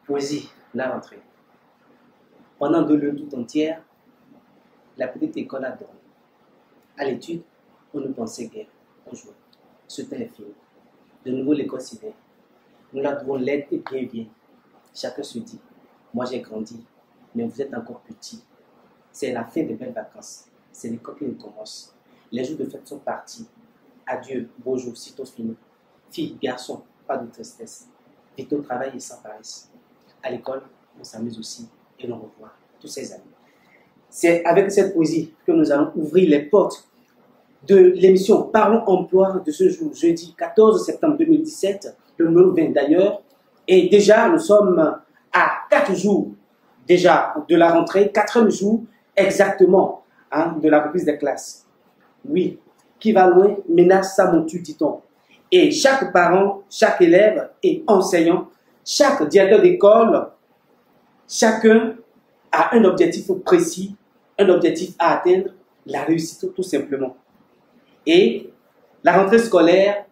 Poésie, la rentrée. Pendant 2 lunes tout entières, la petite école a dormi. À l'étude, on ne pensait guère. On jouait. Ce temps est fini. De nouveau, l'école s'éveille. Nous la trouvons laide et bien vieille. Chacun se dit, moi j'ai grandi, mais vous êtes encore petit. C'est la fin des belles vacances. C'est l'école qui recommence. Les jours de fête sont partis. Adieu, beau jour, sitôt fini. Filles, garçons, pas de tristesse. Vite au travail et sans paresse. À l'école, on s'amuse aussi et l'on revoit tous ses amis. C'est avec cette poésie que nous allons ouvrir les portes de l'émission Parlons Emploi de ce jour, jeudi 14 septembre 2017, le numéro 20 d'ailleurs. Et déjà, nous sommes à 4 jours déjà de la rentrée, 4e jour exactement de la reprise des classes. Oui, qui va loin menace sa monture, dit-on. Et chaque parent, chaque élève et enseignant, chaque directeur d'école, chacun a un objectif précis, un objectif à atteindre, la réussite tout simplement. Et la rentrée scolaire,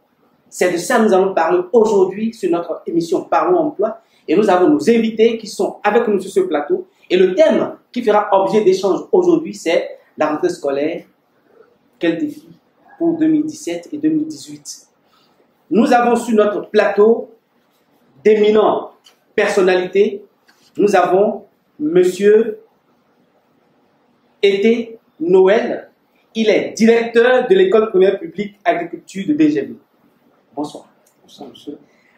c'est de ça que nous allons parler aujourd'hui sur notre émission Parlons Emploi. Et nous avons nos invités qui sont avec nous sur ce plateau. Et le thème qui fera objet d'échange aujourd'hui, c'est la rentrée scolaire. Quel défi pour 2017 et 2018. Nous avons sur notre plateau d'éminentes personnalités. Nous avons Monsieur Été Noël. Il est directeur de l'école primaire publique agriculture de DGB. Bonsoir. Bonsoir, monsieur.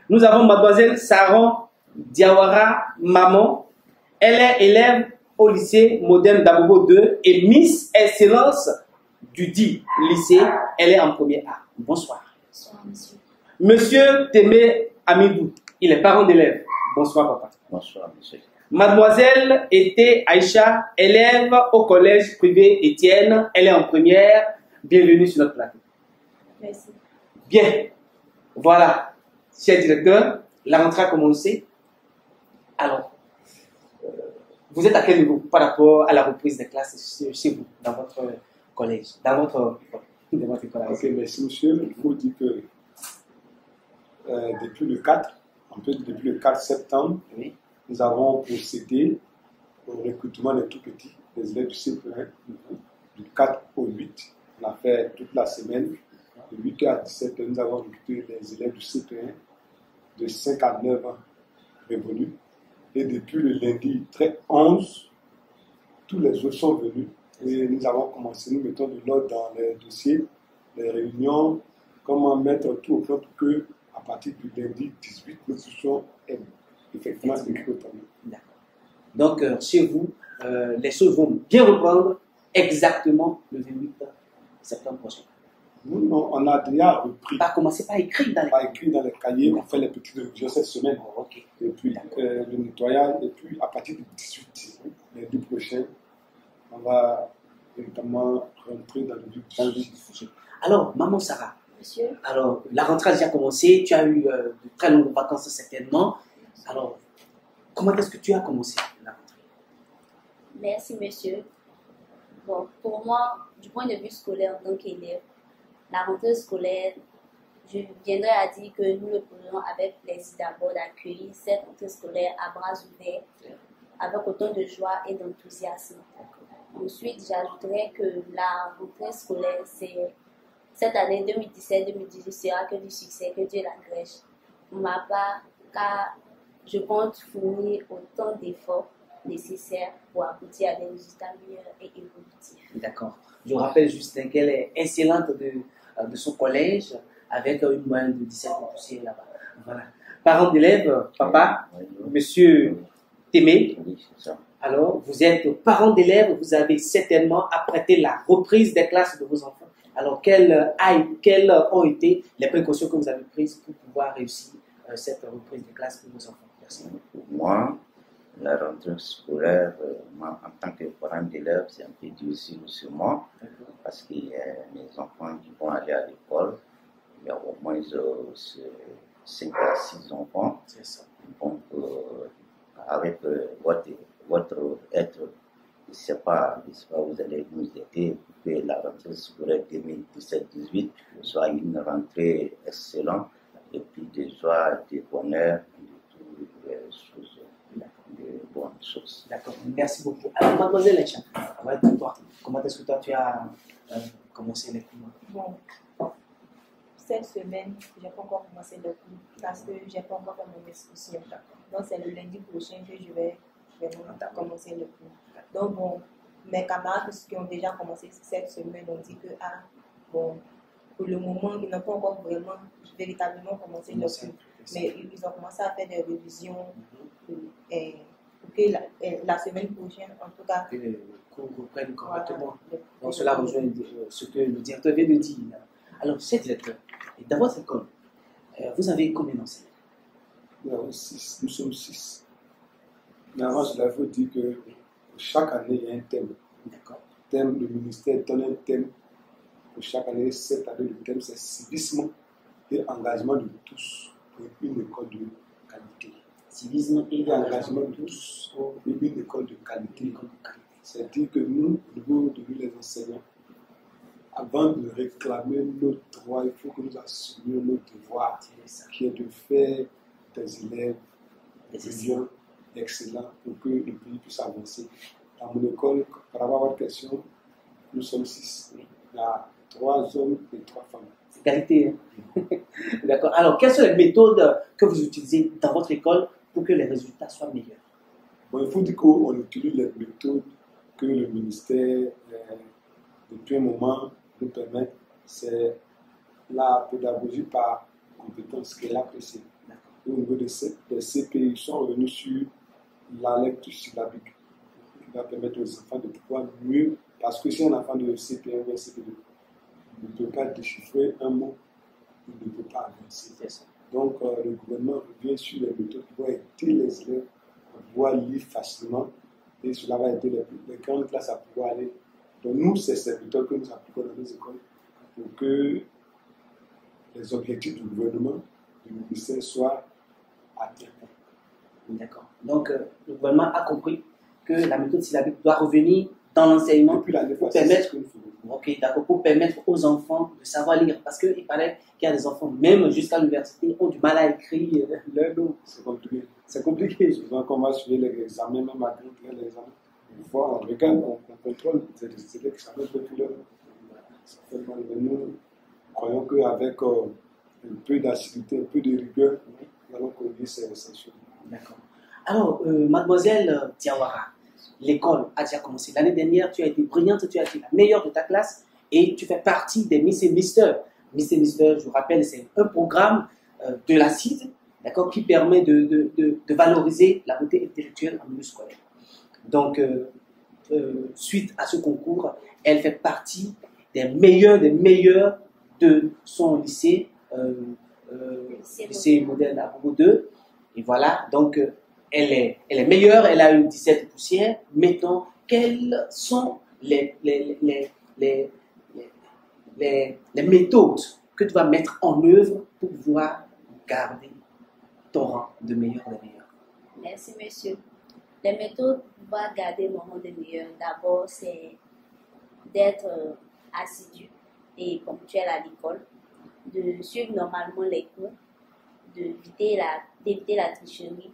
Nous avons mademoiselle Saran Diawara Maman. Elle est élève au lycée moderne d'Abobo 2 et Miss Excellence du dit lycée. Elle est en première A. Bonsoir. Bonsoir, monsieur. Monsieur Témé Amidou. Il est parent d'élève. Bonsoir, papa. Bonsoir, monsieur. Mademoiselle Été Aïcha, élève au collège privé Étienne. Elle est en première. Bienvenue sur notre plateau. Merci. Bien. Voilà. Cher directeur, la rentrée a commencé. Alors, vous êtes à quel niveau par rapport à la reprise des classes chez vous, dans votre collège, dans votre école? Ok, merci, monsieur. Il faut dire que depuis le 4, depuis le 4 septembre, Oui. nous avons procédé au recrutement des tout petits, des élèves du CP1, du 4 au 8. On a fait toute la semaine, de 8h à 17h, nous avons recruté les élèves du CP1 de 5 à 9 ans révolus. Et depuis le lundi 11, tous les autres sont venus. Et nous avons commencé, nous mettons de l'ordre dans les dossiers, les réunions, comment mettre tout au plan pour que, à partir du lundi 18, nous puissions effectivement écrire au tableau. D'accord. Donc, chez vous, les choses vont bien reprendre exactement le 28 septembre prochain. Nous, non, on a déjà repris. Pas commencer par écrire dans les... Pas écrit dans les cahiers, on fait les petites révisions cette semaine. Ok. Et puis le nettoyage, et puis à partir du 18, lundi prochain, on va notamment rentrer dans le vif du sujet. Alors, maman Sarah, Monsieur, alors, la rentrée a déjà commencé, tu as eu de très longues vacances certainement. Alors, comment est-ce que tu as commencé la rentrée? merci, monsieur. Bon, pour moi, du point de vue scolaire, donc élève, la rentrée scolaire, je viendrai à dire que nous le prenons avec plaisir d'abord d'accueillir cette rentrée scolaire à bras ouverts, avec autant de joie et d'enthousiasme. Ensuite, j'ajouterais que la rentrée scolaire, c'est cette année 2017-2018 sera que du succès, que Dieu l'agrège. Pour ma part, car je compte fournir autant d'efforts nécessaires pour aboutir à des résultats meilleurs et évolutifs. D'accord. Je rappelle juste qu'elle est excellente de son collège avec une moyenne de 17 poussières là-bas. Voilà. Parents d'élèves, papa, monsieur Témé. Oui, c'est ça. Alors, vous êtes parents d'élèves, vous avez certainement apprêté la reprise des classes de vos enfants. Alors, quelles ont été les précautions que vous avez prises pour pouvoir réussir cette reprise des classes pour vos enfants? Merci. Pour moi, la rentrée scolaire, moi, en tant que parent d'élève, c'est un peu difficile sur moi parce que mes enfants qui vont aller à l'école, il y a au moins 5 à 6 enfants. C'est ça. Donc, avec votre être, je ne sais pas, vous allez nous aider pour que la rentrée scolaire 2017-18 soit une rentrée excellente et puis de joie, de bonheur, de toutes les choses chose. D'accord, merci beaucoup. Alors, mademoiselle Aïcha, ouais, toi, comment est-ce que toi tu as commencé les cours? Bon, cette semaine, je n'ai pas encore commencé le cours parce que je n'ai pas encore fait mon inscription. Donc, c'est le lundi prochain que je vais commencer le cours. Donc, bon, mes camarades qui ont déjà commencé cette semaine ont dit que, ah, bon, pour le moment, ils n'ont pas encore vraiment, véritablement commencé le cours. Mais ils ont commencé à faire des révisions pour que la semaine prochaine, en tout cas, que le cours reprenne correctement. Voilà. Donc cela rejoint ce que le directeur vient de dire. Alors, cher directeur, dans votre école, vous avez combien d'enseignants? Nous sommes 6. Mais avant, je l'avais dit que chaque année, il y a un thème. D'accord. Le ministère donne un thème pour chaque année. Cette année, le thème, c'est civisme et engagement de tous pour une école de qualité. Civisme et Engagement de tous pour une école de qualité. C'est-à-dire que nous, au niveau de nous, les enseignants, avant de réclamer nos droits, il faut que nous assumions nos devoirs, qui est de faire des élèves brillants, excellents, pour que le pays puisse avancer. Dans mon école, par rapport à votre question, nous sommes 6. Il y a 3 hommes et 3 femmes. C'est qualité. Hein? D'accord. Alors, quelles sont les méthodes que vous utilisez dans votre école pour que les résultats soient meilleurs? Bon, il faut dire qu'on utilise les méthodes que le ministère, depuis un moment, nous permet. C'est la pédagogie par compétence qui est appréciée. Au niveau des CPI, ils sont revenus sur la lecture syllabique qui va permettre aux enfants de pouvoir mieux, parce que si un enfant de CP1 ou CP2 ne peut pas déchiffrer un mot, il ne peut pas avancer. Donc, le gouvernement revient sur les méthodes qui vont aider les élèves à pouvoir lire facilement et cela va aider les grandes classes à pouvoir aller. Donc, nous, c'est ces méthodes que nous appliquons dans nos écoles pour que les objectifs du gouvernement, du ministère, soient atteints. D'accord. Donc, le gouvernement a compris que la méthode syllabique doit revenir dans l'enseignement Depuis l'année pour passée, permettre, c'est ce que nous faisons. ok, d'accord, pour permettre aux enfants de savoir lire. Parce qu'il paraît qu'il y a des enfants, même jusqu'à l'université, ont du mal à écrire leur nom. C'est compliqué. C'est compliqué. Souvent, quand on va suivre les examens, même à les examens, une fois, on regarde, on contrôle, c'est des examens depuis là. Mais nous croyons qu'avec un peu d'acidité, un peu de rigueur, nous allons corriger ces choses. D'accord. Alors, mademoiselle Diawara, l'école a déjà commencé. L'année dernière, tu as été brillante, tu as été la meilleure de ta classe et tu fais partie des Miss et Mister. Miss et Mister, je vous rappelle, c'est un programme de la CID, d'accord, qui permet de valoriser la beauté intellectuelle en milieu scolaire. Donc, suite à ce concours, elle fait partie des meilleurs de son lycée, lycée moderne à Bobo 2. Et voilà, donc elle est meilleure, elle a eu 17 poussières. Maintenant, quelles sont les méthodes que tu vas mettre en œuvre pour pouvoir garder ton rang de meilleur des meilleurs? Merci, monsieur. Les méthodes pour pouvoir garder mon rang de meilleur, d'abord, c'est d'être assidu et ponctuel à l'école, de suivre normalement les cours, d'éviter la tricherie,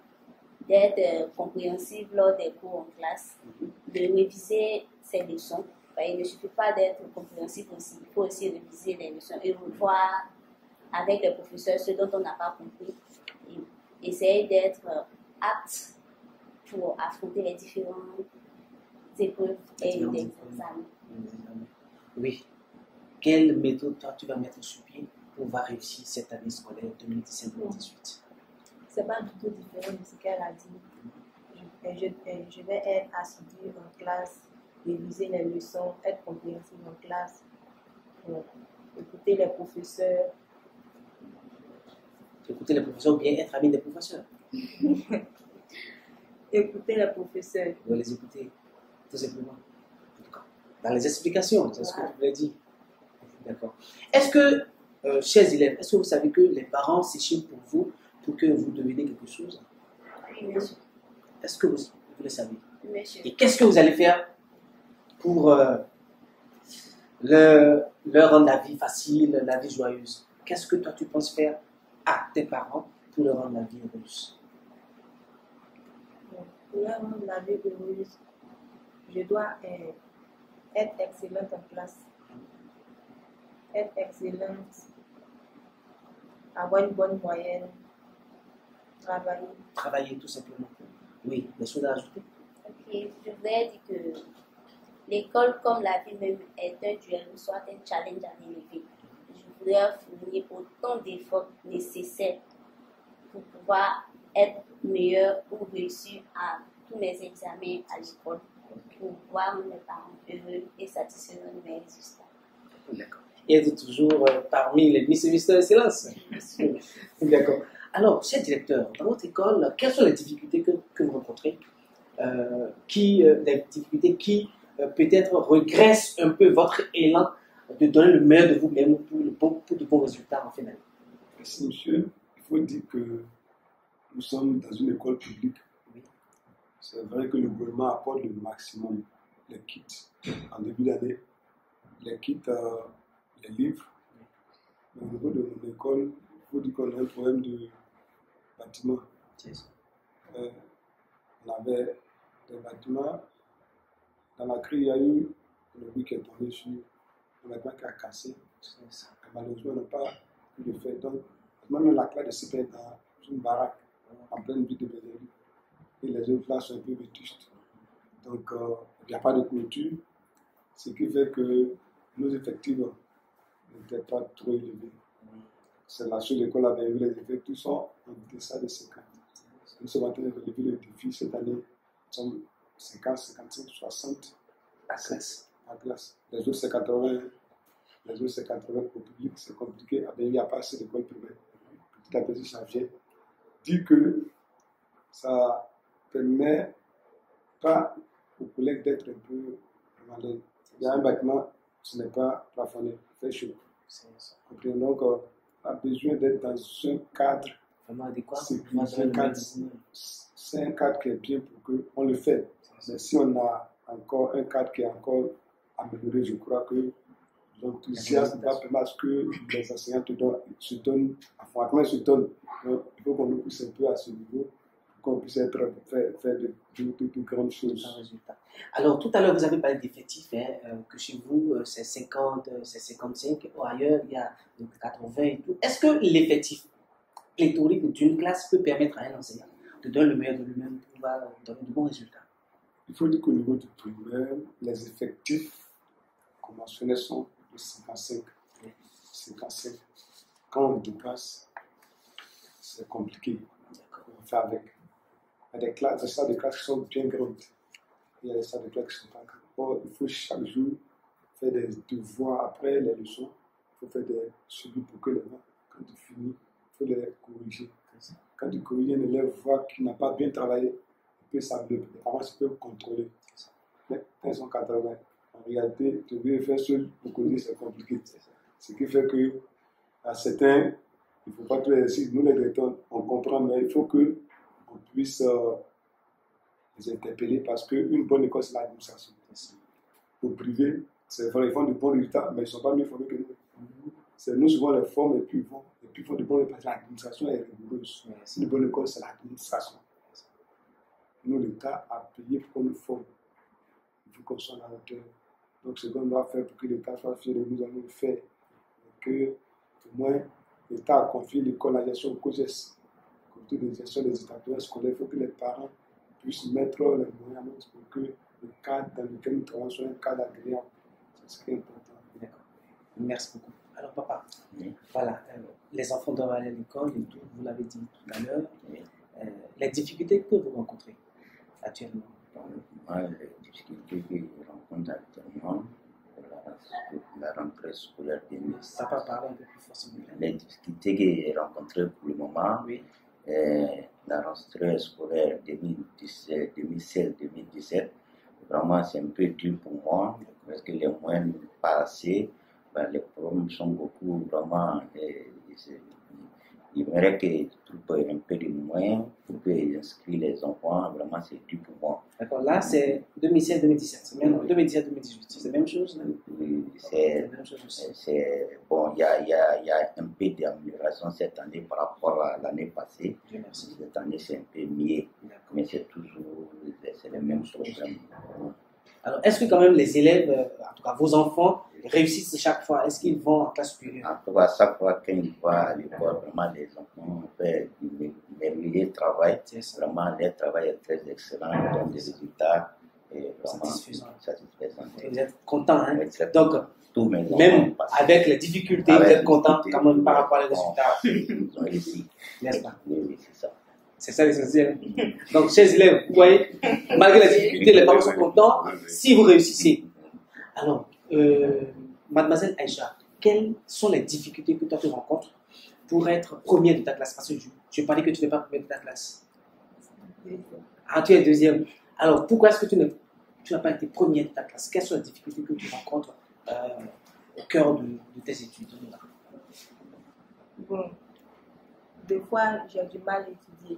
d'être compréhensive lors des cours en classe, de réviser ses leçons. Il ne suffit pas d'être compréhensif aussi, il faut aussi réviser les leçons et revoir avec les professeurs ce dont on n'a pas compris. Et essayer d'être apte pour affronter les différentes épreuves et les examens. Oui. Quelle méthode toi tu vas mettre sur pied pour pouvoir réussir cette année scolaire 2017-2018? C'est pas du tout différent de ce qu'elle a dit. Je vais être assidue en classe, réviser les leçons, être compréhensive en classe, écouter les professeurs. Écouter les professeurs ou bien être ami des professeurs? Écouter les professeurs. Vous les écouter, tout simplement. En tout cas, dans les explications, c'est ce que tu voulais dire. D'accord. Est-ce que, chers élèves, est-ce que vous savez que les parents s'échillent pour vous pour que vous deveniez quelque chose? Oui, monsieur. Est-ce que vous le savez? Monsieur. Et qu'est-ce que vous allez faire pour leur rendre la vie facile, la vie joyeuse? Qu'est-ce que toi tu penses faire à tes parents pour leur rendre la vie heureuse? Pour pourrais rendre la vie heureuse, je dois être excellente en classe, être excellente, avoir une bonne moyenne, travailler. Travailler tout simplement. Oui, des choses à ajouter? Ok, je voudrais dire que l'école, comme la vie même, est un duel, soit un challenge à relever. Je voudrais fournir autant d'efforts nécessaires pour pouvoir être meilleur ou réussir à tous mes examens à l'école, pour voir mes parents heureux et satisfaits de mes résultats. D'accord. Et êtes toujours parmi les Miss et Mr. Excellence? D'accord. Alors, cher directeur, dans votre école, quelles sont les difficultés que vous rencontrez les difficultés qui peut-être regressent un peu votre élan de donner le meilleur de vous-même pour de bons résultats en fin d'année? Merci, monsieur. Il faut dire que nous sommes dans une école publique. C'est vrai que le gouvernement apporte le maximum, les kits en début d'année, les kits, les livres. Mais au niveau de mon école, il faut dire qu'on a un problème de bâtiment. On avait des bâtiments. Dans la crise, il y a eu le bruit qui est tombé sur le bâtiment qui a cassé. Malheureusement, on n'a pas pu le faire. Donc, même la classe de CP dans une baraque en pleine ville de Béléry. Et les autres classes sont un peu vétustes. Donc, il n'y a pas de clôture, ce qui fait que nos effectifs n'étaient pas trop élevés. C'est la seule école à Béléry, les effectifs sont en deçà de 50. Nous sommes en train de relever le défi cette année. Nous sommes 50, 55, 60 à classe. Les autres, c'est 80. Les autres, c'est 80 au public. C'est compliqué. À Béléry, il n'y a pas assez d'écoles primaires. Petit à petit, ça vient. Dit que ça permet pas aux collègues d'être un peu malades. Il y a un bâtiment, ce n'est pas plafonné, il fait chaud. Donc, on a besoin d'être dans un cadre vraiment adéquat. C'est un cadre qui est bien pour qu'on le fait. Mais si on a encore un cadre qui est encore amélioré, je crois que l'enthousiasme va permettre à ce que les enseignants se donnent à fond. Donc, il faut qu'on nous pousse un peu à ce niveau pour qu'on puisse faire de grandes choses. Alors, tout à l'heure, vous avez parlé d'effectifs, que chez vous, c'est 50, c'est 55, ou ailleurs, il y a 80 et tout. Est-ce que l'effectif pléthorique d'une classe peut permettre à un enseignant de donner le meilleur de lui-même pour pouvoir donner de bons résultats? Il faut dire qu'au niveau du primaire, les effectifs conventionnels sont de 55. 55. Quand on dépasse, c'est compliqué. On fait avec. Il y a des salles de classe qui sont bien grandes. Il y a des salles de classe qui ne sont pas grandes. Or, il faut chaque jour faire des devoirs après les leçons. Il faut faire des suivis pour que les gens, quand tu finis, il faut les corriger. Quand tu corriges un élève, voit qu'il n'a pas bien travaillé, il peut s'abler. Les parents peuvent contrôler. Mais quand ils sont 80, en réalité, tu veux faire seul pour corriger, c'est compliqué. Ce qui fait que, à certains, il ne faut pas tout les nous les directeurs, on comprend, mais il faut qu'on puisse les interpeller parce qu'une bonne école, c'est l'administration. Au privé, c'est vrai, ils font de bons résultats, mais ils ne sont pas mieux formés que nous. C'est nous souvent les formes et puis ils font de bons résultats. L'administration est rigoureuse. Une bonne école, c'est l'administration. Nous, l'État a payé pour qu'on nous forme. Il faut qu'on soit à la hauteur. Donc, ce qu'on doit faire pour que l'État soit fier de nous, allons le faire. Que, au moins, l'État a confié l'école à la gestion au COGES, côté de gestion des établissements scolaires. Il faut que les parents puissent mettre les moyens pour que le cadre dans lequel nous travaillons soit un cadre agréable. C'est ce qui est important. D'accord. Merci beaucoup. Alors, papa, voilà, les enfants doivent aller à l'école et tout, vous l'avez dit tout à l'heure. Les difficultés que vous rencontrez actuellement? Moi, les difficultés que je rencontre actuellement, la rentrée scolaire 2016. Papa, parle un peu plus forcément. Les difficultés que j'ai rencontrées pour le moment, oui. La rentrée scolaire 2016-2017, vraiment c'est un peu dur pour moi parce que les moyens ne sont pas assez. Les problèmes sont beaucoup, vraiment. Il aimerait que tout ait un peu de moyens pour inscrire les enfants. Vraiment, c'est dur pour moi. D'accord, là c'est 2016-2017, c'est même 2017-2018, c'est la même chose? Oui, c'est la même chose aussi. Bon, il y a un peu d'amélioration cette année par rapport à l'année passée. Merci. Cette année, c'est un peu mieux, mais c'est toujours c'est les mêmes problèmes. Alors, est-ce que quand même les élèves, en tout cas vos enfants, réussissent chaque fois? Est-ce qu'ils vont en classe supérieure? En tout cas, chaque fois qu'ils vont à l'école, vraiment, les enfants font des milliers de travail. Vraiment, leur travail est très excellent. Ils donnent des résultats et vraiment satisfaisants. Vous êtes content, hein? Exactement. Donc, tous mes enfants même passent. avec les difficultés, vous Avec êtes content les quand même par difficultés, rapport aux résultats. Ils ont réussi. N'est-ce pas? Oui, c'est ça. C'est ça l'essentiel. Donc, chers élèves, vous voyez, malgré les difficultés, les parents sont contents si vous réussissez. Alors, mademoiselle Aïcha, quelles sont les difficultés que toi tu rencontres pour être première de ta classe? Parce que je n'ai pas dit que tu n'es pas première de ta classe. Ah, tu es deuxième. Alors, pourquoi est-ce que tu n'as pas été première de ta classe? Quelles sont les difficultés que tu rencontres au cœur de tes études? Bon, des fois, j'ai du mal à étudier.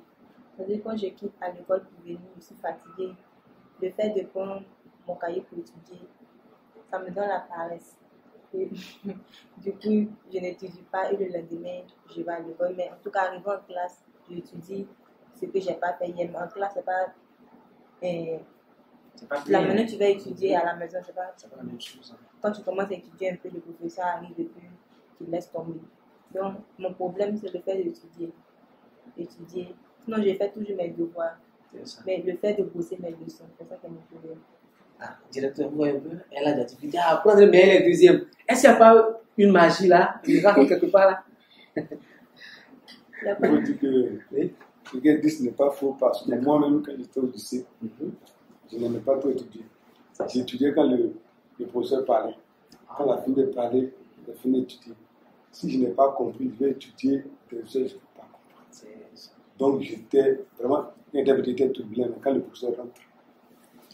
C'est-à-dire quand je quitte à l'école pour venir, je suis fatiguée. Le fait de prendre mon cahier pour étudier, ça me donne la paresse. Et, du coup, je n'étudie pas et le lendemain, je vais à l'école. Mais en tout cas, arrivé en classe, j'étudie ce que je n'ai pas fait hier. Mais en classe, c'est pas... la manière dont tu vas étudier à la maison, c'est pas la même chose. Hein. Quand tu commences à étudier un peu, le professeur arrive et puis tu laisses tomber. Donc, mon problème, c'est le fait d'étudier. Étudier. Sinon, je fais toujours mes devoirs. Mais le fait de bosser mes leçons, c'est ça qui me problème. Ah, directeur, vous voyez un peu, elle a des difficultés à apprendre, mais elle est deuxième. Est-ce qu'il n'y a pas une magie là, une miracle quelque part là? Je veux dire que ce qu'elle dit, ce n'est pas faux parce que moi-même, quand j'étais au lycée, je n'aimais pas trop étudier. J'étudiais quand le professeur parlait. Quand la fin de parler, la fin d'étudier. Si je n'ai pas compris, je vais étudier des choses que je ne peux pas comprendre. Donc j'étais vraiment, l'interprète était turbulent, mais quand le professeur rentre,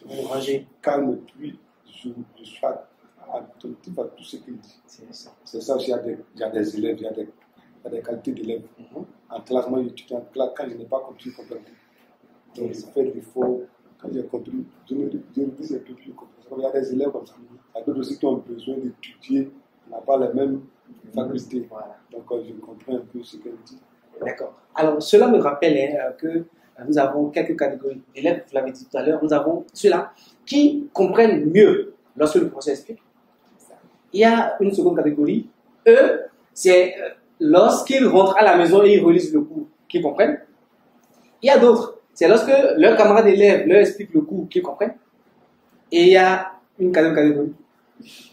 je suis calme, puis je suis attentif à tout ce qu'il dit. C'est ça aussi, il y a des élèves, il y a des qualités d'élèves. En classe, moi j'étudie en classe, quand je n'ai pas compris, je comprends plus. Donc je fais l'effort, quand j'ai compris, je me dis c'est plus compris. Il y a des élèves comme ça, il y a d'autres aussi qui ont besoin d'étudier, on n'a pas les mêmes facultés. Donc je comprends un peu ce qu'elle dit. D'accord. Alors, cela me rappelle que nous avons quelques catégories d'élèves, vous l'avez dit tout à l'heure, nous avons ceux-là qui comprennent mieux lorsque le professeur explique. Il y a une seconde catégorie, eux, c'est lorsqu'ils rentrent à la maison et ils relisent le cours qu'ils comprennent. Il y a d'autres, c'est lorsque leurs camarades d'élèves leur expliquent le cours qu'ils comprennent. Et il y a une quatrième catégorie.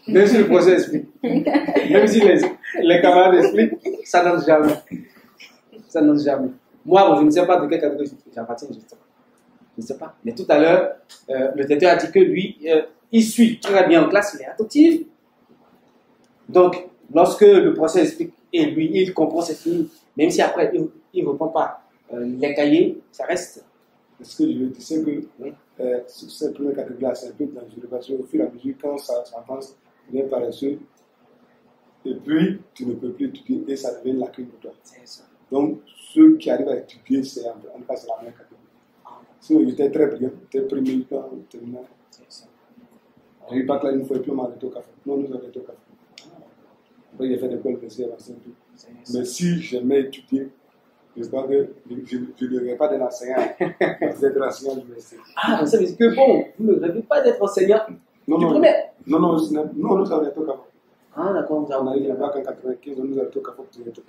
Même si le professeur explique, même si les camarades expliquent, ça n'entre jamais. Ça n'entre jamais. Moi, bon, je ne sais pas de quelle catégorie j'appartiens, je ne sais pas. Mais tout à l'heure, le directeur a dit que lui, il suit très bien en classe, il est attentif. Donc, lorsque le professeur explique et lui, il comprend, c'est fini. Même si après, il ne reprend pas les cahiers, ça reste. Ce que je veux dire, c'est que cette première catégorie-là, c'est un peu dangereux parce qu'au fur et à mesure, quand ça avance, il devient paresseux. Et puis, tu ne peux plus étudier et ça devient une lacune pour toi. C'est ça. Donc, ceux qui arrivent à étudier, c'est en tout cas la même catégorie. Sinon, il était très bien, il était premier temps, terminal. Je ne dis pas que là, une fois et puis on m'a arrêté au café. Non, nous avons arrêté au café. Après, j'ai fait des écoles PC avancées un peu. Mais si j'aimais étudier, je crois que je ne rêvais pas d'être enseignant. D'être enseignant de l'université. Ah, ça veut dire que bon, vous ne rêvez pas d'être enseignant du premier. Non, nous avons arrêté au café. Ah, d'accord, vous On avez a eu la bac en 95, on nous a arrêté au café pour tenir tout.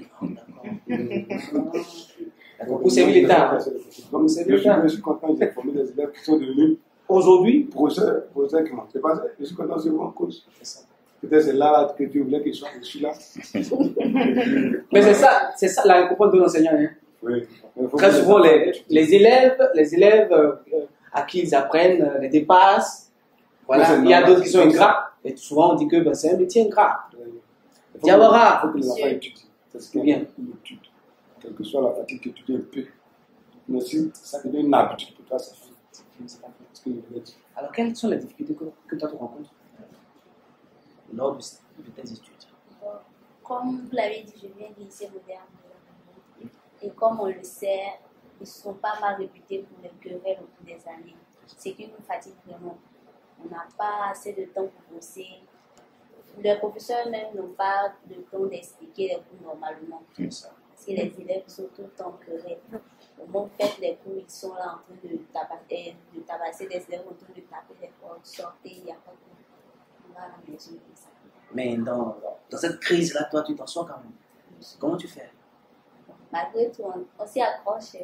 D'accord, vous savez l'État. Donc, je suis content, j'ai formé des élèves qui sont devenus Aujourd'hui, professeurs qui m'ont dépassé. Je suis content, c'est bon cause. Peut-être c'est là que Dieu voulait que je suis là. mais c'est ça la récompense de l'enseignant. Hein. Oui. Très souvent, les élèves à qui ils apprennent les dépassent. Voilà. Il y a d'autres qui sont ingrats. Et souvent, on dit que c'est un métier ingrat. Diawara. Il faut que les enfants étudient. C'est ce qu'il y a une étude. Quelle que soit la fatigue, étudier un peu. Mais si ça devient une habitude pour toi, c'est fini. C'est pas ce que je voulais dire. Alors, quelles sont les difficultés que toi tu rencontres lors de tes études? Comme vous l'avez dit, je viens du lycée moderne. Et comme on le sait, ils sont pas mal réputés pour les querelles au cours des années. C'est qui nous fatigue vraiment. On n'a pas assez de temps pour bosser. Les professeurs même n'ont pas le temps d'expliquer les cours normalement. Si les élèves sont tout le temps querelles, au moins faites les cours, ils sont là en train de tabasser des élèves, en train de taper les portes, sortez, il n'y a pas de cours. On va à la maison comme ça. Mais dans cette crise-là, toi, tu t'en sors quand même. Comment tu fais? Malgré tout, on s'y accroche.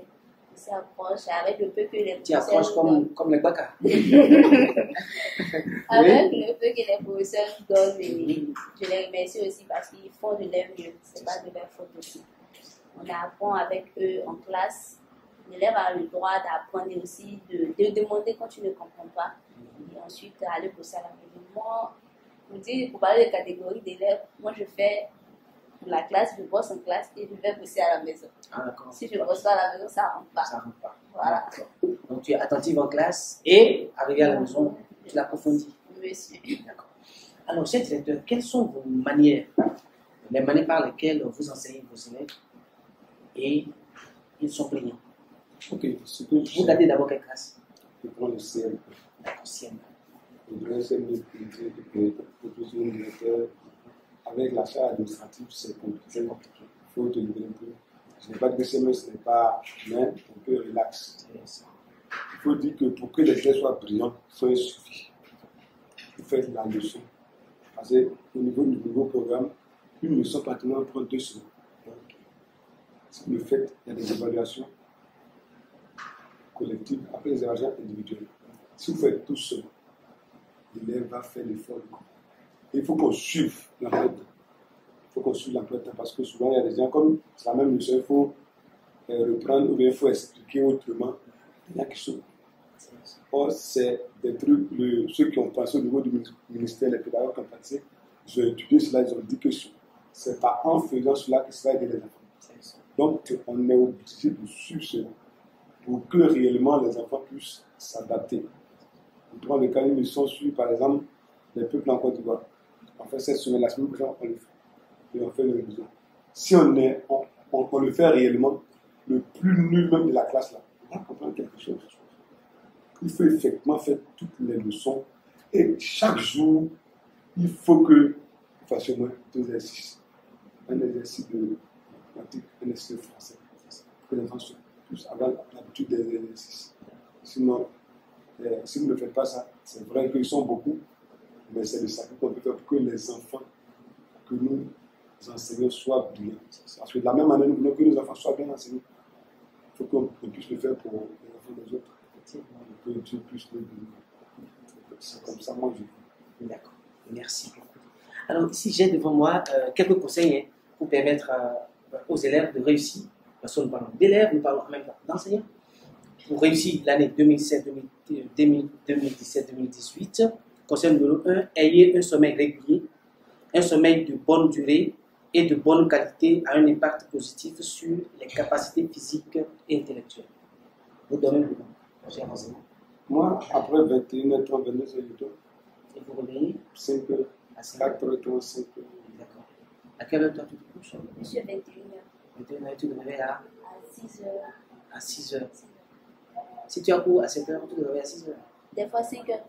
On s'y accroche avec le peu que les Tu accroches comme les Baka. Avec le peu que les professeurs donnent, je les remercie aussi parce qu'ils font de leur mieux. Ce n'est pas de leur faute aussi. On apprend avec eux en classe. L'élève a le droit d'apprendre et aussi de demander quand tu ne comprends pas. Et ensuite, aller bosser à la maison. Moi, pour parler de catégorie d'élèves, moi je fais pour la classe, je bosse en classe et je vais bosser à la maison. Ah, d'accord. Si je ne bosse pas à la maison, ça ne rentre pas. Ça rentre pas. Voilà. Donc tu es attentive en classe et arrivé à la maison, tu l'approfondis. Monsieur. D'accord. Alors, cher directeur, quelles sont vos manières, les manières par lesquelles vous enseignez vos élèves et ils sont plaignants? Ok, ce que je Vous gardez d'abord quelle classe? je prends le CM. D'accord, CM. Le CM de plusieurs directeurs. Avec la charge administrative, c'est compliqué. Il faut te livrer un peu. Je n'ai pas dit que ce n'est pas, mais un peu relax. Il faut dire que pour que les élèves soient brillants, il suffit. Vous faites la leçon. Parce qu'au niveau du nouveau programme, une leçon pratiquement prend 2 semaines. Si vous le faites, il y a des évaluations collectives, après les évaluations individuelles. Si vous faites tout seul, l'élève va faire l'effort. Il faut qu'on suive l'emploi de temps. Il faut qu'on suive l'emploi de temps parce que souvent il y a des gens comme c'est la même leçon, il faut reprendre ou bien il faut expliquer autrement. Il y a quelque chose. Or, c'est des trucs, ceux qui ont passé au niveau du ministère, les pédagogues qui ont passé, ils ont étudié cela, ils ont dit que ce n'est pas en faisant cela que ça va aider les enfants. Donc, on est obligé de suivre cela pour que réellement les enfants puissent s'adapter. On prend le cas d'une leçon sur, par exemple, les peuples en Côte d'Ivoire. On fait cette semaine, la semaine prochaine, on le fait. Et on fait le révision. Si on le fait réellement, le plus nul même de la classe là, on va comprendre quelque chose. Il faut effectivement faire toutes les leçons. Et chaque jour, il faut que vous fassiez au moins 2 exercices. Un exercice de mathématiques, un exercice de français. Pour que les enfants puissent avoir l'habitude des exercices. Sinon, si vous ne faites pas ça, c'est vrai qu'ils sont beaucoup. Mais c'est le sacrifice qu'on peut faire pour que les enfants que nous enseignons soient brillants. Parce que de la même manière, nous voulons que nos enfants soient bien enseignés. Il faut qu'on puisse le faire pour les enfants des autres. Que Dieu puisse le bénir. C'est comme ça, moi, je dis. D'accord. Merci beaucoup. Alors, ici, j'ai devant moi quelques conseils pour permettre aux élèves de réussir. Parce que nous parlons d'élèves, nous parlons en même temps d'enseignants. Pour réussir l'année 2017-2018, conseil numéro 1, ayez un sommeil régulier, un sommeil de bonne durée et de bonne qualité a un impact positif sur les capacités physiques et intellectuelles. Vous dormez beaucoup, cher enseignant. Moi, après 21h30, 22h, Et vous réveillez 5h, à 4h30, 5h. D'accord. À quelle heure toi tu te couches? Monsieur 21h. 21h, tu te réveilles à 6h. À 6h. Si tu as cours à 7h, tu te réveilles à 6h. Des fois 5h30.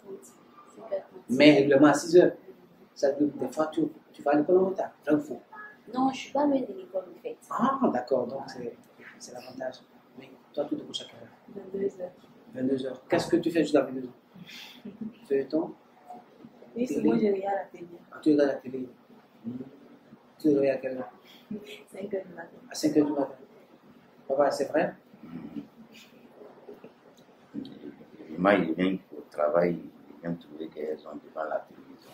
Mais règlement à 6h. Ça veut dire que des fois, tu vas à l'école en retard. Là où il faut. Non, je ne suis pas loin de l'école en fait. Ah, d'accord. Donc, c'est l'avantage. Mais toi, tu te couches à quelle heure? 22h. 22h. Qu'est-ce que tu fais jusqu'à 22h? Tu fais le temps? Oui, c'est moi, je regarde la télé. Ah, tu regardes la télé. Tu te réveilles à quelle heure? 5h du matin. À 5h du matin. Papa, c'est vrai? Moi, il vient au travail, il vient trouver qu'elles sont devant la télévision.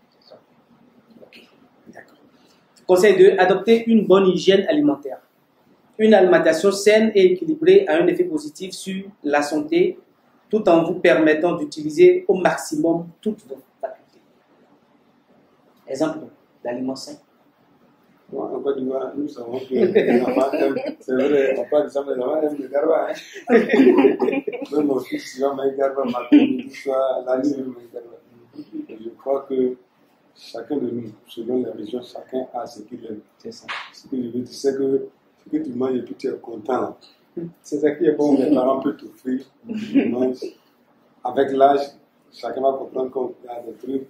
C'est ça. Ok, d'accord. Conseil 2, adopter une bonne hygiène alimentaire. Une alimentation saine et équilibrée a un effet positif sur la santé tout en vous permettant d'utiliser au maximum toutes vos facultés. Exemple d'aliment sain. Moi, en Côte d'Ivoire, nous savons que les enfants aiment, c'est vrai, on parle de ça, mais les enfants aiment le garba. Même mon fils, il va manger garba, matin, midi, soir, la nuit, il va manger garba. Je crois que chacun de nous, selon les régions, chacun a ce qu'il aime. C'est ça. Ce que je veux dire, c'est que ce que tu manges et puis tu es content. C'est ça qui est bon, les parents peuvent t'offrir, tu manges. Avec l'âge, chacun va comprendre qu'il y a des trucs.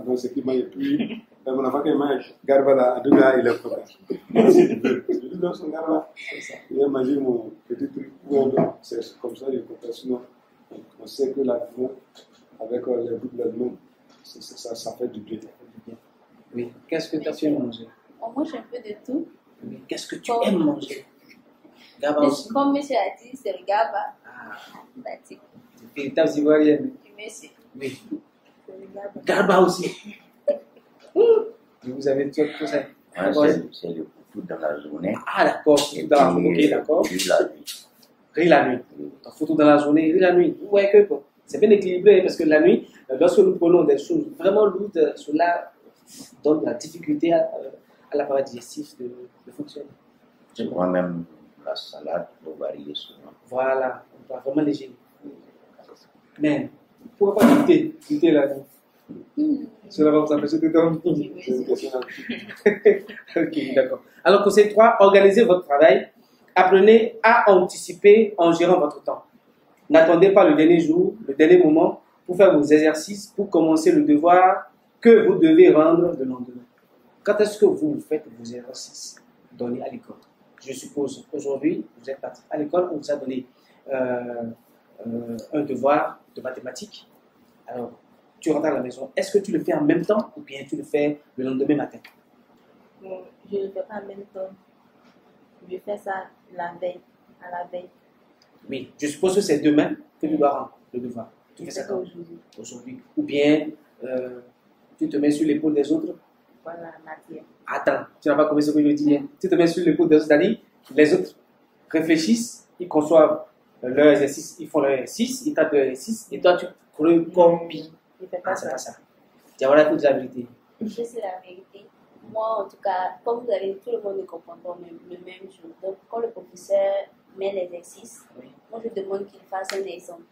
Donc, ce qui mange et puis mon enfant qui mange, Garba, en tout cas, il est content. Je lui donne son Garba. Il a mangé mon petit truc. C'est comme ça, il est content. Sinon, on sait que l'aliment, avec les bouts de l'aliment, ça fait du bien. Oui. Qu'est-ce que tu aimes manger? On mange un peu de tout. Oui. Qu'est-ce que tu aimes manger? Gaba aussi. Comme monsieur a dit, c'est le gaba. Ah, Batik. véritable Ivoirienne. Du monsieur. Oui. C'est le gaba. Garba aussi. Vous avez tout ça. Moi, c'est le poutou dans la journée. Ah, d'accord. Et Dans la puis, journée, d'accord. puis la nuit. Riz la nuit. Photo dans la journée, riz la nuit. Ouais, que quoi. C'est bien équilibré parce que la nuit, lorsque nous prenons des choses vraiment lourdes, cela donne de la difficulté à l'appareil digestif de fonctionner. Je prends même la salade pour varier souvent. Voilà, on va vraiment léger. Mais pourquoi pas quitter la nuit? Cela va vous empêcher de dormir. C'est une question. Ok, d'accord. Alors, conseil 3, organisez votre travail. Apprenez à anticiper en gérant votre temps. N'attendez pas le dernier jour, le dernier moment pour faire vos exercices, pour commencer le devoir que vous devez rendre le lendemain. Quand est-ce que vous faites vos exercices donnés à l'école? Je suppose aujourd'hui, vous êtes parti à l'école, on vous a donné un devoir de mathématiques. Alors, tu rentres à la maison. Est-ce que tu le fais en même temps ou bien tu le fais le lendemain matin? Bon, je ne le fais pas en même temps. Je fais ça la veille, à la veille. Oui, je suppose que c'est demain que tu dois rendre le devoir. Tu fais ça quand? Aujourd'hui. Aujourd'hui. Ou bien tu te mets sur l'épaule des autres. Voilà la matière. Attends, tu n'as pas compris ce que je dis. Tu te mets sur l'épaule des autres, c'est-à-dire les autres réfléchissent, ils conçoivent leur exercice, ils font leur exercice, ils tapent leur exercice, et toi tu copies. Je ne fais Ah, pas c'est ça. pas ça. Tu vas toute la vérité. C'est la vérité. Moi, en tout cas, comme vous avez dit, tout le monde ne comprend pas le même jour. Donc, quand le professeur met l'exercice, Oui. moi, je demande qu'il fasse un exemple.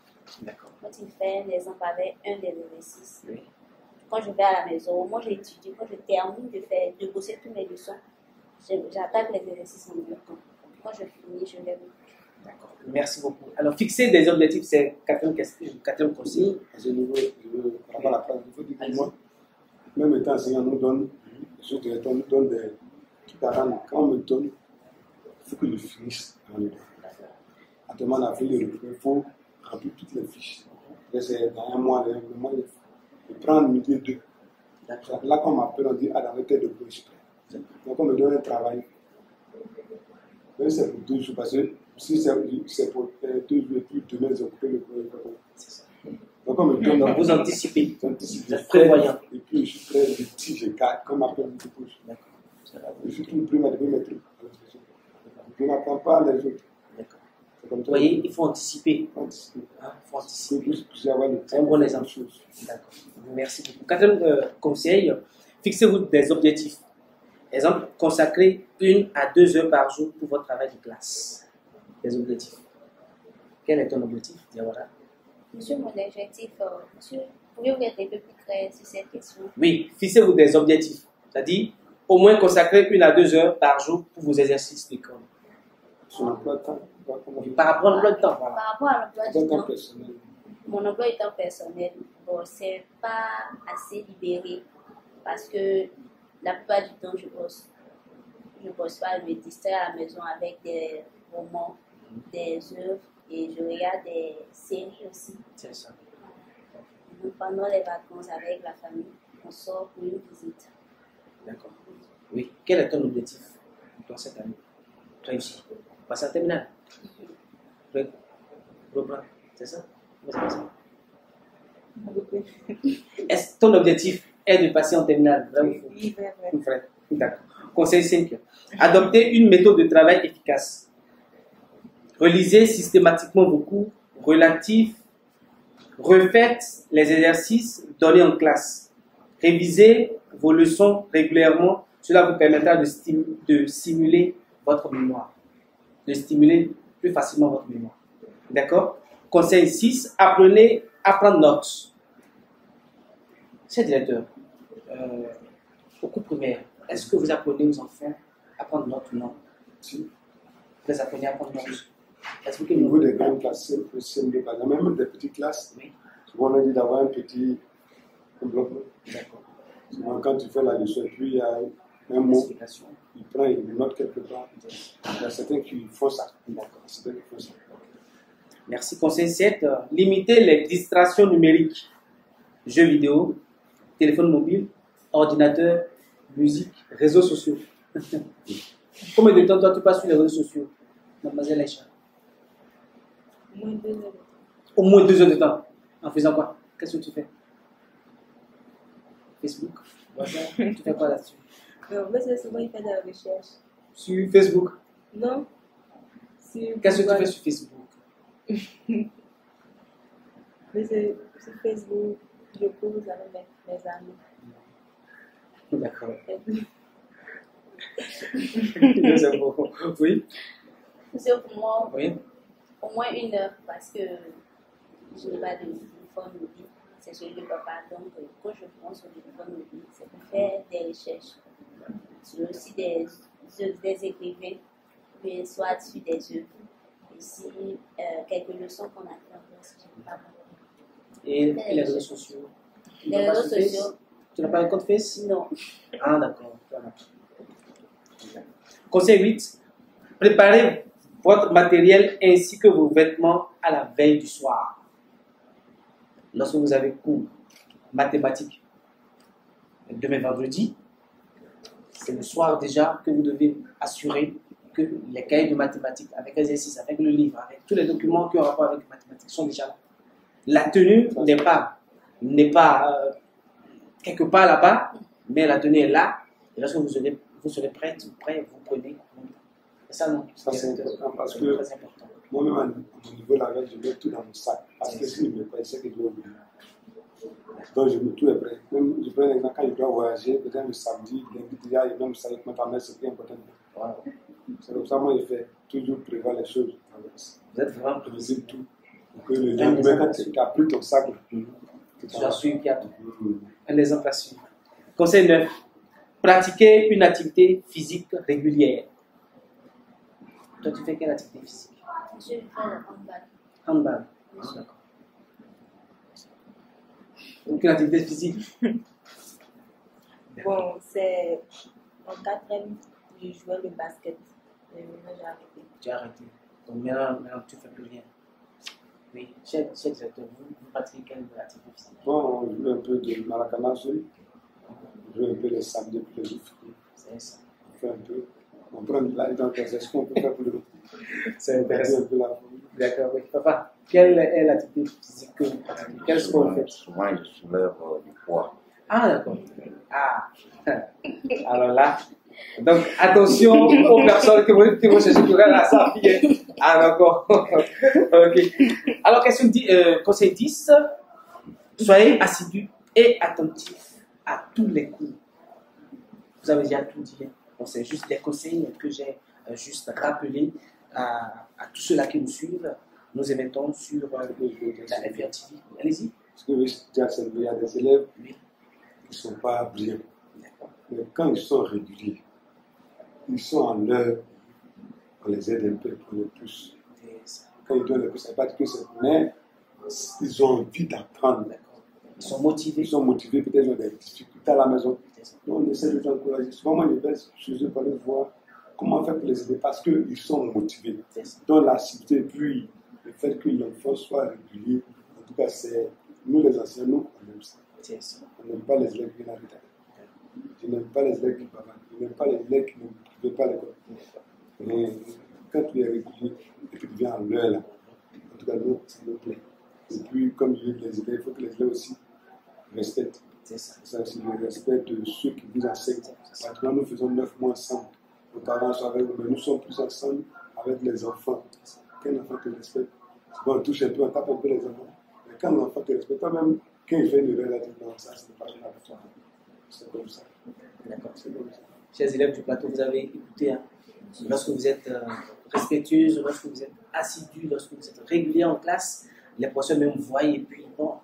D'accord. Quand il fait un exemple avec un des exercices, Oui. quand je vais à la maison, moi, j'étudie. Quand je termine de bosser tous mes leçons, j'attaque les exercices en même temps. Quand je finis, je les montre. D'accord. Merci beaucoup. Alors, fixer des objectifs, c'est quatrième conseil. À ce niveau, je veux par rapport à la classe, il faut dire que moi, même étant enseignant, nous donne, les autres directeurs nous donnent des trucs à rendre. Quand on me donne, il faut que je finisse dans le devoir. Actuellement, on a fait le repos, il faut remplir toutes les fiches. Et c'est dans un mois, je prends midi et deux. Là, quand on m'appelle, on dit, ah, dans le tête de repos, je suis prêt. Donc, on me donne un travail. Mais c'est pour 2 jours, parce que si c'est pour 2 jours et puis demain, j'ai coupé le repos. Donc, on me donne. Donc, vous anticipez. J'anticipe, Vous êtes prévoyant. et puis je suis prêt, je dis, je garde, comme après le dépose. Je suis tout prêt à donner mes trucs. Je n'attends pas les autres. D'accord. C'est comme Vous ça. voyez, il faut anticiper. Anticiper. Hein, il faut C'est anticiper. juste que j'ai avoir le C'est un bon exemple. D'accord. Merci beaucoup. Quatrième conseil, fixez-vous des objectifs. Exemple, consacrez 1 à 2 heures par jour pour votre travail de classe. Des objectifs. Quel est ton objectif, Diawara? Monsieur, mon objectif, monsieur, pouvez-vous être un peu plus clair sur cette question? Oui, fixez-vous des objectifs. C'est-à-dire, au moins consacrer 1 à 2 heures par jour pour vos exercices d'école. Son emploi de temps. Par rapport à l'emploi de temps, voilà. Par rapport à l'emploi du Temps temps, personnel. mon emploi du temps personnel, bon, c'est pas assez libéré parce que la plupart du temps, je bosse. Je bosse pas, je me distrais à la maison avec des romans, des œuvres et je regarde des séries aussi. C'est ça. Donc, pendant les vacances avec la famille, on sort pour une visite. D'accord. Oui. Quel est ton objectif dans cette année? Réussir. Passer en terminale. Reprendre. C'est ça? Comment ça passe? Est-ce que ton objectif est de passer en terminale? Vrai ou faux? Oui, vrai. Vrai. D'accord. Conseil 5. Adoptez une méthode de travail efficace. Relisez systématiquement vos cours relatifs. Refaites les exercices donnés en classe. Révisez vos leçons régulièrement. Cela vous permettra de stimuler votre mémoire. De stimuler plus facilement votre mémoire. D'accord? Conseil 6. Apprenez à prendre notes. Cher directeur, au cours primaire, est-ce que vous apprenez aux enfants à prendre notes ou non? Si. Vous les apprenez à prendre notes? Est-ce que Au niveau des grandes classes, CM2, par exemple, même des petites classes, Oui. souvent on a dit d'avoir un petit bloc. D'accord. Souvent, quand tu fais la leçon, et puis il y a un mot, Explication. il prend, il le note quelque part. Il y a certains qui font ça. D'accord. Certains qui font ça. Merci. Conseil 7. Limiter les distractions numériques. Jeux vidéo, téléphone mobile, ordinateur, musique, réseaux sociaux. Combien de temps toi tu passes sur les réseaux sociaux, mademoiselle Aïcha? Moins 2 heures de temps. Au moins 2 heures de temps. En faisant quoi? Qu'est-ce que tu fais? Facebook? WhatsApp? Tu fais quoi là-dessus? Non, mais c'est souvent, il fait de la recherche. Sur Facebook? Non. Sur Qu'est-ce que tu Google. fais sur Facebook? Mais c'est sur Facebook, je pose avec mes amis. D'accord. Et puis, C'est bon. Oui? C'est pour moi, Oui? au moins 1 heure, parce que je n'ai pas de téléphone mobile. C'est celui de papa. Donc, quand je prends son téléphone mobile, c'est pour faire des recherches. Sur aussi des écrivains, puis soit sur des œuvres. Et si quelques leçons qu'on a fait en classe, je n'ai pas. Et les réseaux sociaux? Tu Les n'as pas réseaux sur Face? sociaux, Tu n'as pas un compte Face? non. Ah, d'accord. Voilà. Conseil 8. Préparez votre matériel ainsi que vos vêtements à la veille du soir. Lorsque vous avez cours mathématiques, demain vendredi, c'est le soir déjà que vous devez assurer que les cahiers de mathématiques, avec l'exercice, avec le livre, avec tous les documents qui ont rapport avec les mathématiques sont déjà là. La tenue n'est pas quelque part là-bas, mais la tenue est là. Et lorsque vous serez prêt, vous prenez. C'est ça, non? Ça, c'est important parce C'est que très important. moi-même, à mon niveau, la veille, je mets tout dans mon sac. Parce que si je ne mets pas, je sais que je vais oublier. Donc, je mets tout est prêt. Même, je prends l'exemple quand je dois voyager, peut-être le samedi, lundi, déjà, et même ça, avec ma mère, c'est plus important. Wow. C'est comme ça, moi, je fais toujours prévoir les choses. Vous êtes vraiment Je précis. visite tout. Pour que le lendemain, quand tu as pris ton sac, là, Je suis qu'il y a Mhm. un exemple à suivre. Conseil 9. Pratiquer une activité physique régulière. Toi, tu fais quelle activité physique? Je vais faire le handball. Handball. Ah, d'accord. Aucune activité physique. bon, c'est en 4e, je jouais le basket. Et maintenant, j'ai arrêté. Tu as arrêté. Donc maintenant tu ne fais plus rien. Oui, cher directeur, vous pratiquez quelle activité physique? Bon, on joue un peu de maracana, on joue un peu les samedis pour les jours. C'est ça. On fait un peu. On prend de l'aide dans les exercices qu'on peut faire pour le C'est intéressant. un peu la forme. D'accord, oui. Papa, quelle est l'activité physique que vous pratiquez? Quel sport vous faites? Souvent, je soulève du poids. Ah, d'accord. Ah, alors là, donc attention aux personnes qui vont chercher pour la salle. Ah, d'accord. Ok. Alors, question conseil 10, soyez assidus et attentifs à tous les cours. Vous avez déjà tout dit. Bon, c'est juste des conseils que j'ai juste rappelés à tous ceux-là qui nous suivent. Nous émettons sur la FR TV. Allez-y. Ce que je veux dire, c'est qu'il y a des élèves Oui. qui ne sont pas brillants. D'accord. Mais quand ils sont réguliers, ils sont en l'heure, on les aide un peu, on les pousse. Quand ils donnent le pouce, ça ne veut pas dire que c'est. Mais ils ont envie d'apprendre. D'accord. Ils sont motivés. Ils sont motivés, peut-être ils ont des difficultés à la maison. Donc on essaie de les encourager. Souvent, moi, je vais chez eux pour aller voir comment faire pour les aider parce qu'ils sont motivés. Donc l'activité, puis le fait que l'enfant soit régulier, en tout cas, c'est nous les enseignants, on aime ça. On n'aime pas les élèves qui la retardent. Je n'aime pas les élèves qui bavardent. Je n'aime pas les élèves qui ne veulent pas l'école. Mais quand tu es régulier et que tu viens à l'heure là, en tout cas, nous, ça nous plaît. Et puis, comme je dis, les élèves, il faut que les élèves aussi respectent. C'est ça. C'est aussi le respect de ceux qui vous enseignent. Parce que là, nous faisons 9 mois ensemble. Nos parents sont avec nous, mais nous sommes tous ensemble avec les enfants. Qu'un enfant te respecte, bon, on touche un peu, on tape un peu les enfants. Mais quand l'enfant te respecte, toi-même, quand il fait une erreur, là, tu dis non, ça, c'est pas grave. C'est comme ça. D'accord. Chers élèves du plateau, vous avez écouté. Hein. Lorsque vous êtes respectueuse, lorsque vous êtes assidus, lorsque vous êtes régulier en classe, les professeurs même voient et puis bon,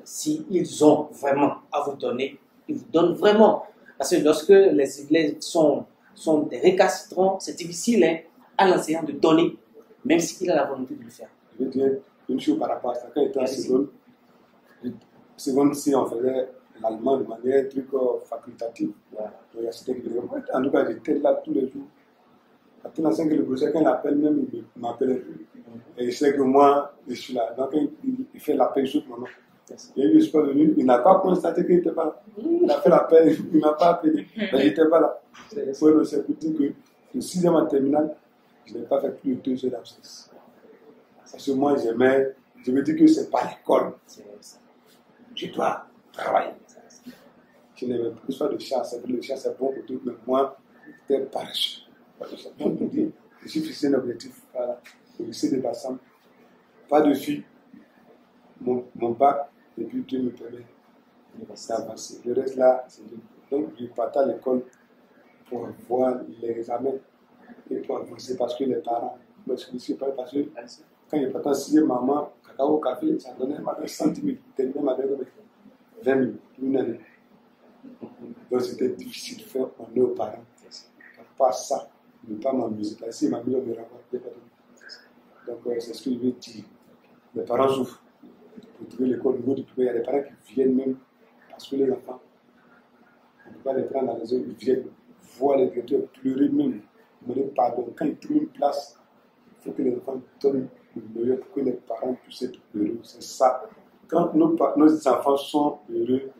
s'ils ont vraiment à vous donner, ils vous donnent vraiment. Parce que lorsque les élèves sont des récalcitrants, c'est difficile hein, à l'enseignant de donner, même s'il a la volonté de le faire. Je veux dire une chose par rapport à ça. Quand il était en seconde, si on faisait l'allemand de manière facultative. Voilà. Donc, il y a certains qui disent, en tout cas, j'étais là tous les jours. Après, dans 5 le professeur, quand il appelle même, il ne m'appelle plus. Et il sait que moi, je suis là. Donc, il fait l'appel sur mon nom. Et il ne suis pas venu, il n'a pas constaté qu'il n'était pas là. Il a fait l'appel, il ne m'a pas appelé, mais il n'était pas là. C'est pour dire que le 6e en terminale, je n'ai pas fait plus de 2 heures d'absence. Parce que moi, j'aimais, je me dis que ce n'est pas l'école. Je dois travailler. Je n'aimais plus faire de chasse. Le chasse est bon pour tout, mais moi, j'étais paresseux. Je suis fixé un objectif. Voilà. Au lycée de Bassam, pas de filles. Mon bac, et puis Dieu me permet d'avancer. Le reste là, c'est donc je partais à l'école pour voir les examens et pour avancer parce que les parents me sollicitaient parce que quand je partais en 6e, maman, cacao, café, ça donnait 100 000, terminait ma 20 000, une année. Donc c'était difficile de faire honneur aux parents. Pas ça, ne pas m'amuser. Parce que ma mère me rapportait pas tout. Donc c'est ce que je veux dire. Les parents souffrent. Pour trouver l'école au niveau du privé, il y a des parents qui viennent même parce que les enfants, on ne peut pas les prendre dans les heures, ils viennent voir les directeurs pleurer même, demander pardon. Quand ils trouvent une place, il faut que les enfants donnent le meilleur pour que les parents puissent être heureux. C'est ça. Quand nos enfants sont heureux,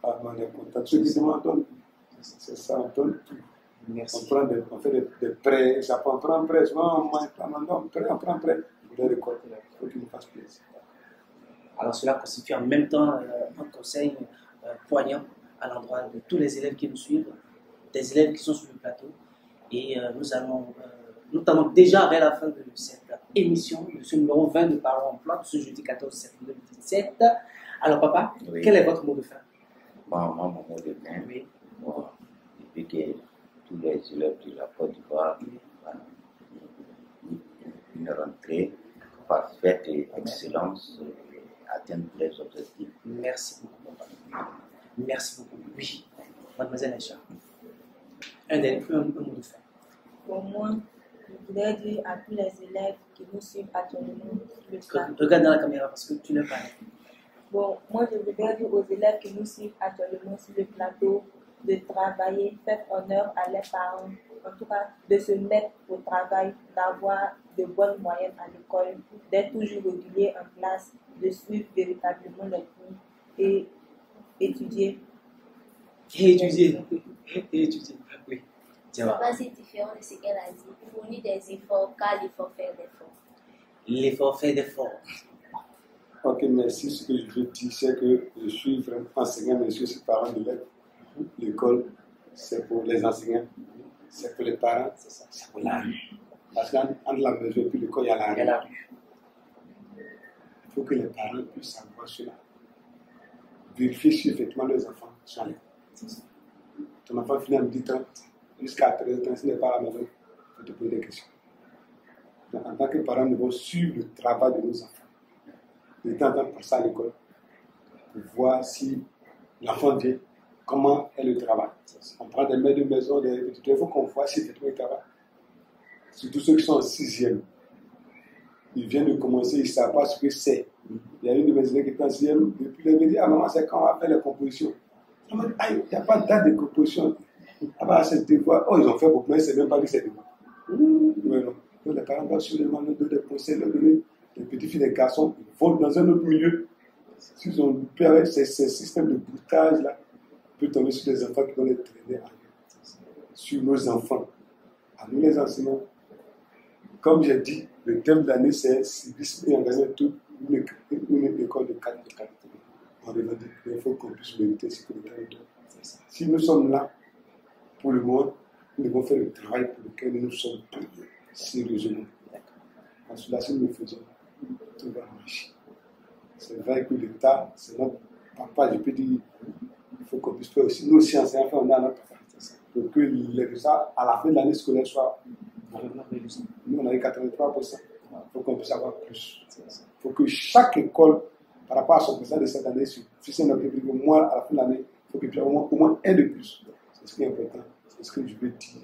on est content. Ceux qui demandent, c'est ça, on donne tout. Merci. On fait des prêts, ça prend un prêt, souvent on prend un prêt pour l'école. Il faut qu'ils nous fassent plaisir. Alors cela constitue en même temps un conseil poignant à l'endroit de tous les élèves qui nous suivent, des élèves qui sont sur le plateau. Et nous allons, notamment déjà vers la fin de cette émission, de ce numéro 20 de Parents Emploi, de ce jeudi 14 septembre 2017. Alors papa, Oui. quel est votre mot de fin? Bon, moi, mon mot de fin, Oui. bon, depuis que tous les élèves de la Côte d'Ivoire, une rentrée parfaite et excellente, atteindre les objectifs. Merci beaucoup, papa. Merci beaucoup. Oui, mademoiselle Aïcha. Un mot de fin. Pour moi, je voudrais dire à tous les élèves qui nous suivent actuellement sur le plateau. Regarde dans la caméra parce que tu n'es pas là. Bon, moi, je voudrais dire aux élèves qui nous suivent actuellement sur le plateau de travailler, faire honneur à leurs parents, en tout cas de se mettre au travail, d'avoir de bonnes moyennes à l'école, d'être toujours régulier en classe, de suivre véritablement les cours et étudier. Et étudier. Et étudier. Oui. C'est pas si différent de ce qu'elle a dit. Fournir des efforts car l'effort fait d'efforts. L'effort fait d'effort. Ok, merci. Ce que je veux dire, c'est que je suis vraiment enseignant, mais je suis parent d'élèves. L'école, c'est pour les enseignants, c'est pour les parents, c'est pour la rue. Parce qu'entre la maison et puis l'école, il y a la rue. Il y a la rue. Il faut que les parents puissent savoir cela. Vérifier si effectivement les enfants sont à l'école. Ton enfant finit à 12h30, jusqu'à 13h30, s'il n'est pas à la maison, il faut te poser des questions. Donc, en tant que parents, nous devons suivre le travail de nos enfants. De temps en temps, passer à l'école pour voir si l'enfant vient, comment est le travail. On prend des mères de maison, des petits. Il faut qu'on voit si effectivement il travaille. Surtout ceux qui sont en 6e. Ils viennent de commencer, ils ne savent pas ce que c'est. Il y a une de mes élèves qui est en 6e, depuis elle me dit, ah maman, c'est quand on va faire les compositions. Elle me dit, ah, il n'y a pas de date de composition. Ah bah, c'est devoir. Oh, ils ont fait beaucoup, mais c'est même pas que c'est devoir. Mais non. Donc, les parents doivent sûrement leur donner des conseils, leur donner des petites filles, des garçons, ils vont dans un autre milieu. S'ils ont loupé avec ces systèmes de boutage-là, on peut tomber sur des enfants qui vont les traîner ailleurs. Sur nos enfants, à nous les enseignants. Comme j'ai dit, le thème de l'année, c'est civisme et engagement, toute une école de qualité. On revendique, il faut qu'on puisse mériter ce que l'État nous donne. Si nous sommes là pour le monde, nous devons faire le travail pour lequel nous sommes payés sérieusement. Parce que là, si nous le faisons, tout va marcher. C'est vrai que l'État, c'est notre papa, je peux dire, il faut qu'on puisse faire aussi. Nous aussi, enseignants, on a notre papa. Pour que les résultats, à la fin de l'année scolaire, soient. Nous, on a eu 83%. Il faut qu'on puisse avoir plus. Il faut que chaque école, par rapport à son résultat de cette année, si c'est notre public, au moins à la fin de l'année, il faut qu'il y ait au moins un de plus. C'est ce qui est important. C'est ce que je veux dire.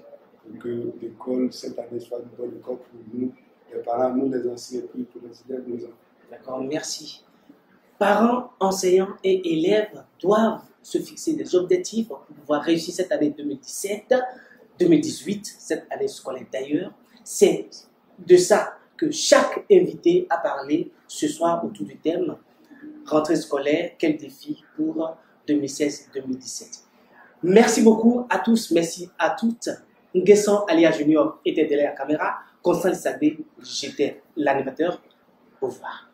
Pour que l'école, cette année, soit une bonne école pour nous, les parents, nous, les enseignants, puis pour les élèves, nos enfants. D'accord, merci. Parents, enseignants et élèves doivent se fixer des objectifs pour pouvoir réussir cette année 2017-2018, cette année scolaire d'ailleurs. C'est de ça que chaque invité a parlé ce soir autour du thème rentrée scolaire, quel défi pour 2016-2017. Merci beaucoup à tous, merci à toutes. Nguessan Alia Junior était derrière la caméra, Constant Sadé, j'étais l'animateur. Au revoir.